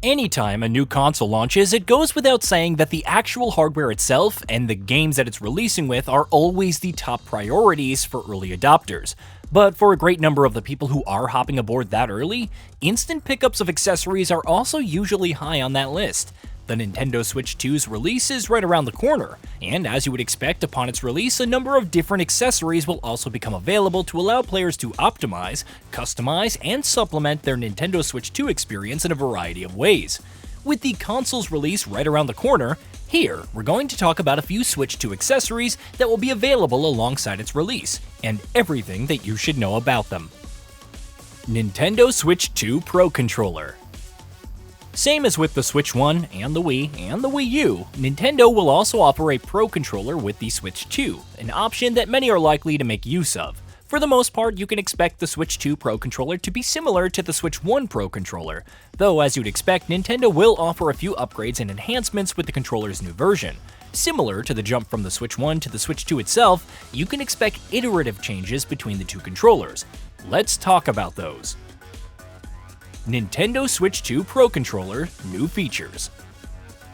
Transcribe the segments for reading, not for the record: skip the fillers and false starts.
Anytime a new console launches, it goes without saying that the actual hardware itself and the games that it's releasing with are always the top priorities for early adopters. But for a great number of the people who are hopping aboard that early, instant pickups of accessories are also usually high on that list. The Nintendo Switch 2's release is right around the corner, and as you would expect upon its release, a number of different accessories will also become available to allow players to optimize, customize, and supplement their Nintendo Switch 2 experience in a variety of ways. With the console's release right around the corner, here we're going to talk about a few Switch 2 accessories that will be available alongside its release, and everything that you should know about them. Nintendo Switch 2 Pro Controller. Same as with the Switch 1 and the Wii and the Wii U, Nintendo will also offer a Pro Controller with the Switch 2, an option that many are likely to make use of. For the most part, you can expect the Switch 2 Pro Controller to be similar to the Switch 1 Pro Controller, though as you'd expect, Nintendo will offer a few upgrades and enhancements with the controller's new version. Similar to the jump from the Switch 1 to the Switch 2 itself, you can expect iterative changes between the two controllers. Let's talk about those. Nintendo Switch 2 Pro Controller New Features.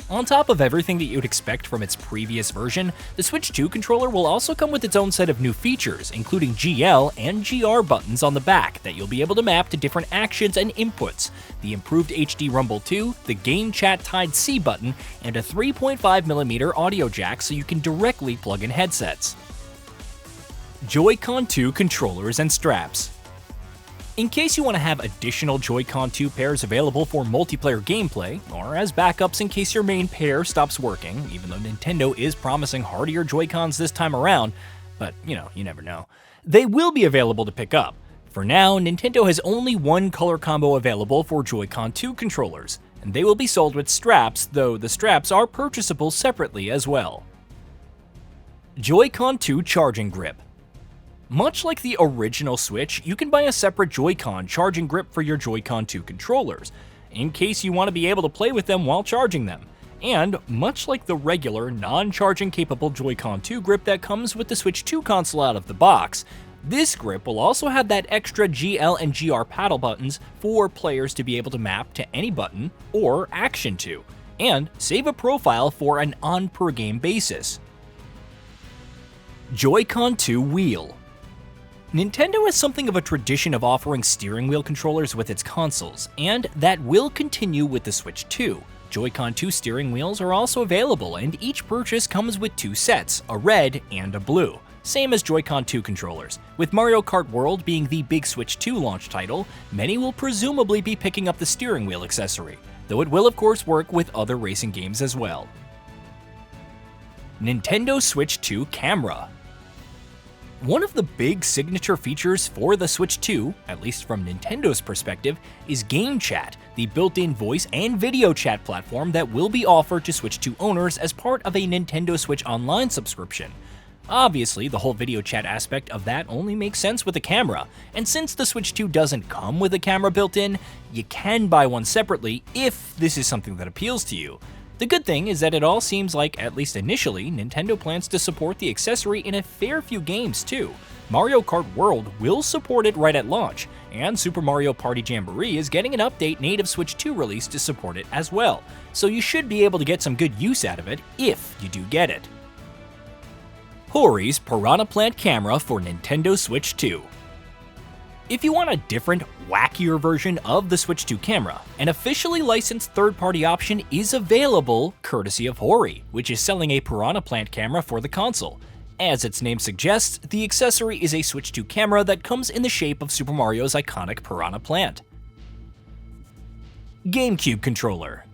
On top of everything that you'd expect from its previous version, the Switch 2 controller will also come with its own set of new features, including GL and GR buttons on the back that you'll be able to map to different actions and inputs, the improved HD Rumble 2, the Game Chat Type-C button, and a 3.5mm audio jack so you can directly plug in headsets. Joy-Con 2 controllers and straps. In case you want to have additional Joy-Con 2 pairs available for multiplayer gameplay, or as backups in case your main pair stops working, even though Nintendo is promising hardier Joy-Cons this time around, but you never know, they will be available to pick up. For now, Nintendo has only one color combo available for Joy-Con 2 controllers, and they will be sold with straps, though the straps are purchasable separately as well. Joy-Con 2 charging grip. Much like the original Switch, you can buy a separate Joy-Con charging grip for your Joy-Con 2 controllers, in case you want to be able to play with them while charging them. And much like the regular, non-charging capable Joy-Con 2 grip that comes with the Switch 2 console out of the box, this grip will also have that extra GL and GR paddle buttons for players to be able to map to any button or action to, and save a profile for an on-per-game basis. Joy-Con 2 wheel. Nintendo has something of a tradition of offering steering wheel controllers with its consoles, and that will continue with the Switch 2. Joy-Con 2 steering wheels are also available, and each purchase comes with two sets, a red and a blue, same as Joy-Con 2 controllers. With Mario Kart World being the big Switch 2 launch title, many will presumably be picking up the steering wheel accessory, though it will of course work with other racing games as well. Nintendo Switch 2 camera. One of the big signature features for the Switch 2, at least from Nintendo's perspective, is Game Chat, the built-in voice and video chat platform that will be offered to Switch 2 owners as part of a Nintendo Switch Online subscription. Obviously, the whole video chat aspect of that only makes sense with a camera, and since the Switch 2 doesn't come with a camera built in, you can buy one separately if this is something that appeals to you. The good thing is that it all seems like, at least initially, Nintendo plans to support the accessory in a fair few games too. Mario Kart World will support it right at launch, and Super Mario Party Jamboree is getting an update native Switch 2 release to support it as well, so you should be able to get some good use out of it if you do get it. Hori's Piranha Plant camera for Nintendo Switch 2. If you want a different, wackier version of the Switch 2 camera, an officially licensed third-party option is available courtesy of Hori, which is selling a Piranha Plant camera for the console. As its name suggests, the accessory is a Switch 2 camera that comes in the shape of Super Mario's iconic Piranha Plant. GameCube controller.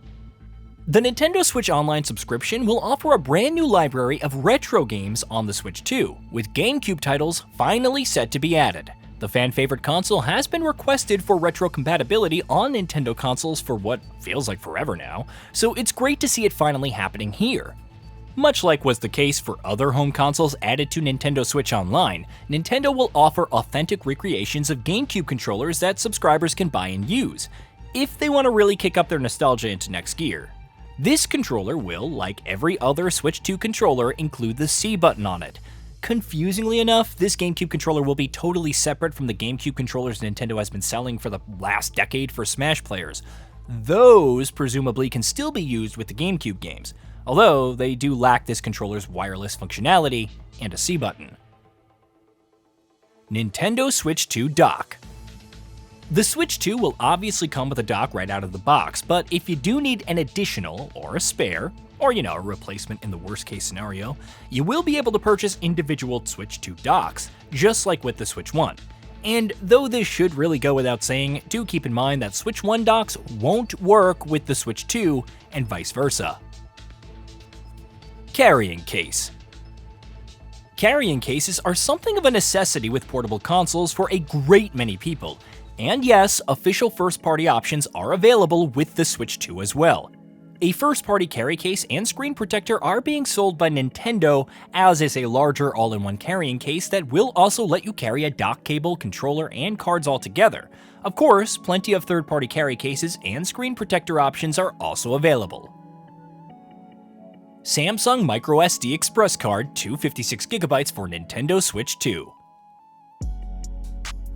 The Nintendo Switch Online subscription will offer a brand new library of retro games on the Switch 2, with GameCube titles finally set to be added. The fan-favorite console has been requested for retro compatibility on Nintendo consoles for what feels like forever now, so it's great to see it finally happening here. Much like was the case for other home consoles added to Nintendo Switch Online, Nintendo will offer authentic recreations of GameCube controllers that subscribers can buy and use, if they want to really kick up their nostalgia into next gear. This controller will, like every other Switch 2 controller, include the C button on it. Confusingly enough, this GameCube controller will be totally separate from the GameCube controllers Nintendo has been selling for the last decade for Smash players. Those presumably can still be used with the GameCube games, although they do lack this controller's wireless functionality and a C button. Nintendo Switch 2 Dock. The Switch 2 will obviously come with a dock right out of the box, but if you do need an additional or a spare, or a replacement in the worst case scenario, you will be able to purchase individual Switch 2 docks, just like with the Switch 1. And though this should really go without saying, do keep in mind that Switch 1 docks won't work with the Switch 2 and vice versa. Carrying case. Carrying cases are something of a necessity with portable consoles for a great many people. And yes, official first-party options are available with the Switch 2 as well. A first-party carry case and screen protector are being sold by Nintendo, as is a larger all-in-one carrying case that will also let you carry a dock cable, controller, and cards all together. Of course, plenty of third-party carry cases and screen protector options are also available. Samsung microSD Express card, 256GB for Nintendo Switch 2.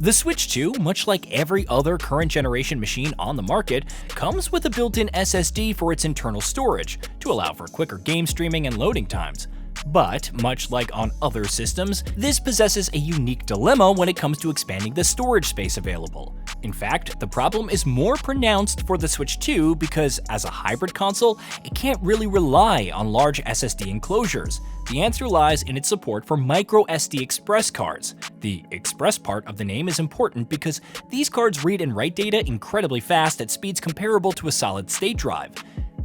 The Switch 2, much like every other current generation machine on the market, comes with a built-in SSD for its internal storage, to allow for quicker game streaming and loading times. But, much like on other systems, this possesses a unique dilemma when it comes to expanding the storage space available. In fact, the problem is more pronounced for the Switch 2 because, as a hybrid console, it can't really rely on large SSD enclosures. The answer lies in its support for microSD Express cards. The Express part of the name is important because these cards read and write data incredibly fast at speeds comparable to a solid-state drive.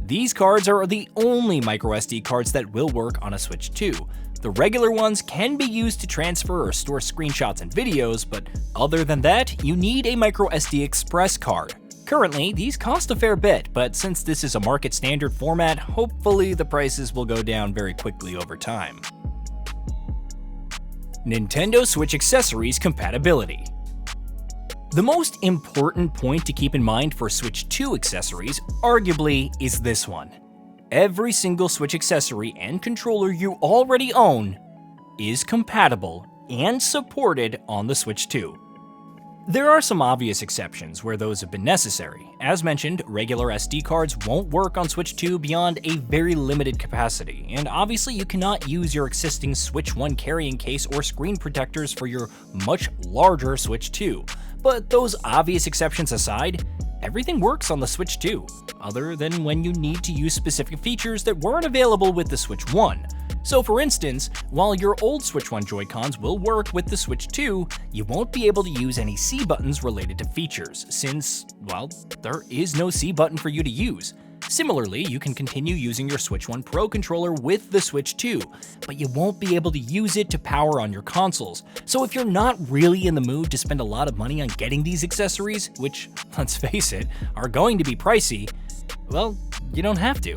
These cards are the only microSD cards that will work on a Switch 2. The regular ones can be used to transfer or store screenshots and videos, but other than that, you need a microSD Express card. Currently, these cost a fair bit, but since this is a market standard format, hopefully the prices will go down very quickly over time. Nintendo Switch accessories compatibility. The most important point to keep in mind for Switch 2 accessories, arguably, is this one. Every single Switch accessory and controller you already own is compatible and supported on the Switch 2. There are some obvious exceptions where those have been necessary. As mentioned, regular SD cards won't work on Switch 2 beyond a very limited capacity, and obviously you cannot use your existing Switch 1 carrying case or screen protectors for your much larger Switch 2. But those obvious exceptions aside, everything works on the Switch 2, other than when you need to use specific features that weren't available with the Switch 1. So for instance, while your old Switch 1 Joy-Cons will work with the Switch 2, you won't be able to use any C buttons related to features, since, well, there is no C button for you to use. Similarly, you can continue using your Switch 1 Pro controller with the Switch 2, but you won't be able to use it to power on your consoles. So if you're not really in the mood to spend a lot of money on getting these accessories, which, let's face it, are going to be pricey, well, you don't have to.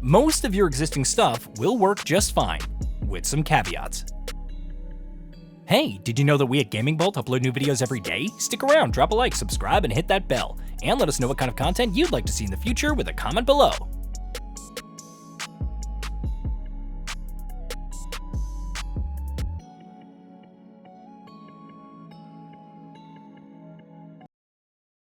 Most of your existing stuff will work just fine, with some caveats. Hey, did you know that we at GamingBolt upload new videos every day? Stick around, drop a like, subscribe, and hit that bell. And let us know what kind of content you'd like to see in the future with a comment below.